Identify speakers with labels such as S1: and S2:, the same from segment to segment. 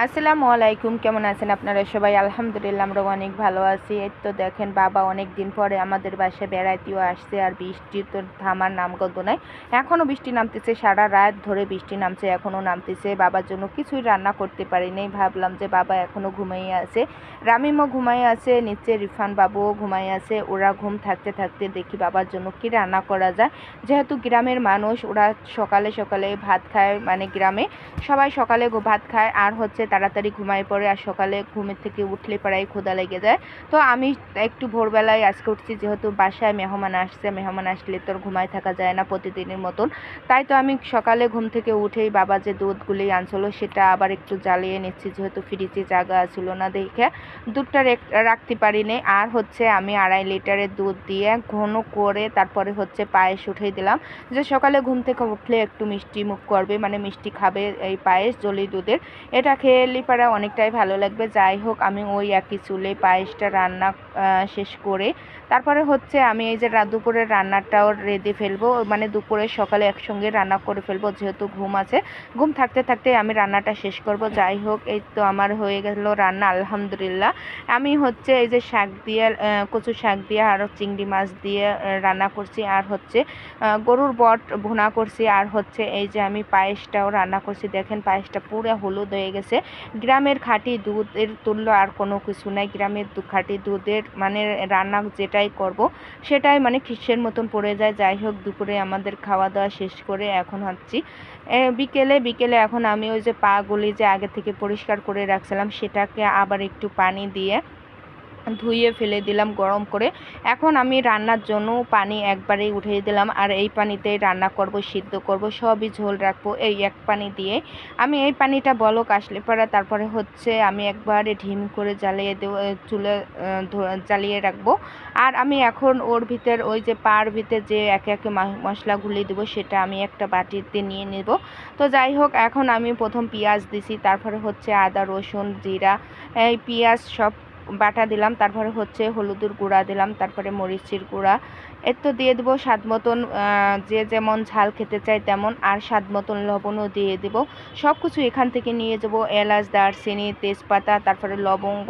S1: আসসালামু আলাইকুম, কেমন আছেন আপনারা সবাই? আলহামদুলিল্লাহ আমরা অনেক ভালো আছি। এই তো দেখেন বাবা অনেক দিন পরে আমাদের বাসায় বেড়াইতেও আসছে, আর বৃষ্টি তো থামার নামগন্ধ নাই। এখনও বৃষ্টি নামতেছে, সারা রাত ধরে বৃষ্টি নামছে, এখনও নামতেছে। বাবার জন্য কিছুই রান্না করতে পারি নাই, ভাবলাম যে বাবা এখনও ঘুমাইয়ে আছে, রামিমও ঘুমাইয়ে আছে, নিচে রিফান বাবুও ঘুমাইয়ে আছে। ওরা ঘুম থাকতে থাকতে দেখি বাবার জন্য কি রান্না করা যায়। যেহেতু গ্রামের মানুষ, ওরা সকালে সকালে ভাত খায়, মানে গ্রামে সবাই সকালে ভাত খায় আর হচ্ছে তাড়াতাড়ি ঘুমায় পড়ে, আর সকালে ঘুমের থেকে উঠলে প্রায় ক্ষুধা লেগে যায়। তো আমি একটু ভোরবেলায় আজকে উঠছি, যেহেতু বাসায় মেহমান আসছে, মেহমান আসলে তো ঘুমায় থাকা যায় না প্রতিদিনের মতন। তাই তো আমি সকালে ঘুম থেকে উঠেই বাবা যে দুধগুলি আনছিল সেটা আবার একটু জ্বালিয়ে নিচ্ছি, যেহেতু ফ্রিজে জায়গা ছিল না দেখে দুধটা রাখতে পারিনি। আর হচ্ছে আমি 2.5 লিটারের দুধ দিয়ে ঘন করে তারপরে হচ্ছে পায়েস উঠিয়ে দিলাম, যে সকালে ঘুম থেকে উঠলে একটু মিষ্টি মুখ করবে, মানে মিষ্টি খাবে। এই পায়েস জলি দুধের, এটা খেয়ে পারা অনেকটাই ভালো লাগবে। যাই হোক, আমি ওই একই চুলে পায়েসটা রান্না শেষ করে তারপরে হচ্ছে আমি এই যে দুপুরের রান্নাটাও রেঁধে ফেলবো, মানে দুপুরে সকালে একসঙ্গে রান্না করে ফেলবো, যেহেতু ঘুম আছে। ঘুম থাকতে থাকতে আমি রান্নাটা শেষ করব। যাই হোক, এই তো আমার হয়ে গেল রান্না আলহামদুলিল্লাহ। আমি হচ্ছে এই যে শাক দিয়ে, কচু শাক দিয়ে আর চিংড়ি মাছ দিয়ে রান্না করছি, আর হচ্ছে গরুর বট ভুনা করছি, আর হচ্ছে এই যে আমি পায়েসটাও রান্না করছি। দেখেন পায়েসটা পুরো হলুদ হয়ে গেছে। গ্রামের খাঁটি দুধের তুল্য আর কোনো কিছু নাই। গ্রামের খাঁটি দুধের মানে রান্না যেটাই করব সেটাই মানে খিসের মতন পড়ে যায়। যাই হোক, দুপুরে আমাদের খাওয়া দাওয়া শেষ করে এখন হচ্ছি বিকেলে বিকেলে এখন আমি ওই যে পাগুলি যে আগে থেকে পরিষ্কার করে রাখছিলাম সেটাকে আবার একটু পানি দিয়ে ধুইয়ে ফেলে দিলাম গরম করে। এখন আমি রান্নার জন্য পানি একবারেই উঠিয়ে দিলাম, আর এই পানিতেই রান্না করব, সিদ্ধ করব, সবই ঝোল রাখবো এই এক পানি দিয়ে। আমি এই পানিটা বলক আসলে পরে তারপরে হচ্ছে আমি একবারে ঢিম করে জ্বালিয়ে দেবো, চুলে জ্বালিয়ে রাখবো। আর আমি এখন ওর ভিতর ওই যে পার ভিতর যে একে একে মশলাগুলি দেবো সেটা আমি একটা বাটিতে নিয়ে নেব। তো যাই হোক, এখন আমি প্রথম পেঁয়াজ দিছি, তারপরে হচ্ছে আদা রসুন জিরা, এই পেঁয়াজ সব বাটা দিলাম, তারপরে হচ্ছে হলুদের গুঁড়া দিলাম, তারপরে মরিচের গুঁড়া তো দিয়ে দেবো স্বাদ মতন, যে যেমন ঝাল খেতে চায় তেমন, আর স্বাদ মতন লবণও দিয়ে দেব। সব কিছু এখান থেকে নিয়ে যাব, এলাচ দারচিনি তেজপাতা তারপরে লবঙ্গ,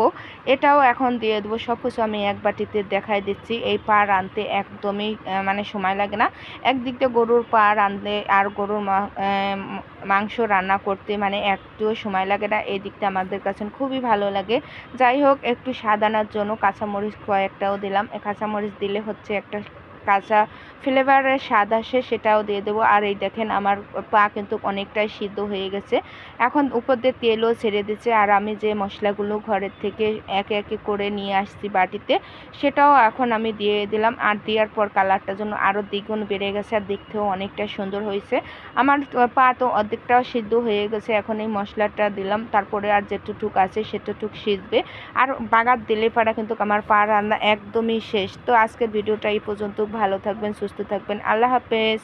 S1: এটাও এখন দিয়ে দেবো। সব কিছু আমি এক বাটিতে দেখাই দিচ্ছি। এই পা রাঁধতে একদমই মানে সময় লাগে না। একদিক দিয়ে গরুর পা রাঁধতে আর গরুর মাংস রান্না করতে মানে একটুও সময় লাগে না, এই দিকটা আমাদের কাছে খুবই ভালো লাগে। যাই হোক, একটু স্বাদ আনার জন্য কাঁচামরিচ কয়েকটাও দিলাম। কাঁচামরিচ দিলে হচ্ছে একটা কাঁচা ফ্লেভারের স্বাদ আসে, সেটাও দিয়ে দেবো। আর এই দেখেন আমার পা কিন্তু অনেকটাই সিদ্ধ হয়ে গেছে। এখন উপর দিয়ে তেলও ছেড়ে দিচ্ছে, আর আমি যে মশলাগুলো ঘরের থেকে একে একে করে নিয়ে আসছি বাটিতে সেটাও এখন আমি দিয়ে দিলাম। আর দেওয়ার পর কালারটার জন্য আরও দ্বিগুণ বেড়ে গেছে, আর দেখতেও অনেকটা সুন্দর হয়েছে। আমার পা তো অর্ধেকটাও সিদ্ধ হয়ে গেছে। এখন এই মশলাটা দিলাম, তারপরে আর যেটুক আছে সেটুক সিদ্ধবে। আর বাগার দিলে পারা কিন্তু আমার পা রান্না একদমই শেষ। তো আজকের ভিডিওটা এই পর্যন্ত। ভালো থাকবেন, সুস্থ থাকবেন, আল্লাহ হাফেজ।